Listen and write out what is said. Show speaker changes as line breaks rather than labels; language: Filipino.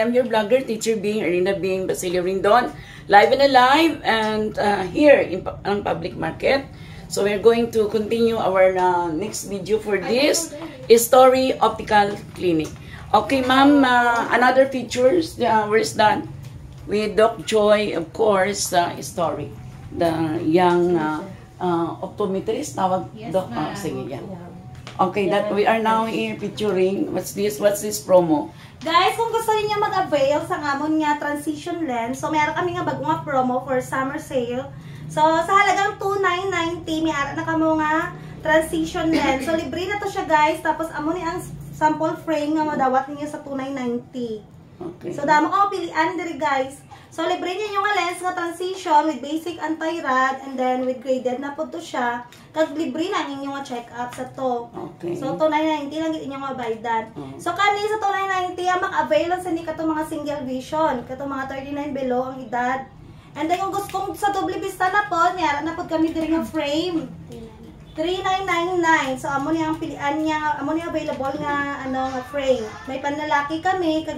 I'm your vlogger, Teacher Bing, Arena Bing, Basilio Rindon, live and alive, and here in Public Market. So we're going to continue our next video for this Story Optical Clinic. Okay, ma'am, another features, where's that? With Doc Joy, of course, story. The young optometrist, tawag Doc. Sige, yan. Okay, that we are now here featuring, what's this promo?
Guys, kung gusto niyo mag-avail sa amon nga transition lens, so meron kami nga bagong nga promo for summer sale. So sa halagang 2,990, may ara na kamo nga transition lens. So libre na to siya, guys. Tapos amo ni ang sample frame nga madawat niyo sa 2,990. Okay. So damo ka pilian diri, guys. So libre niyo nga lens nga transition with basic anti-rad and then with graded na po to siya. Kag libre na ang inyong check-up sa to. Okay. So 2,990 lang inyong nga baydan. So kani sa 2,990 ang maka-avail sa ni kato mga single vision, kato mga 39 below ang edad. And then kung gusto sa double vista na po, niya na po kami diri nga frame. 3,999. So amo ni ang pilian niya, amo ni available nga nga frame. May panlalaki kami kag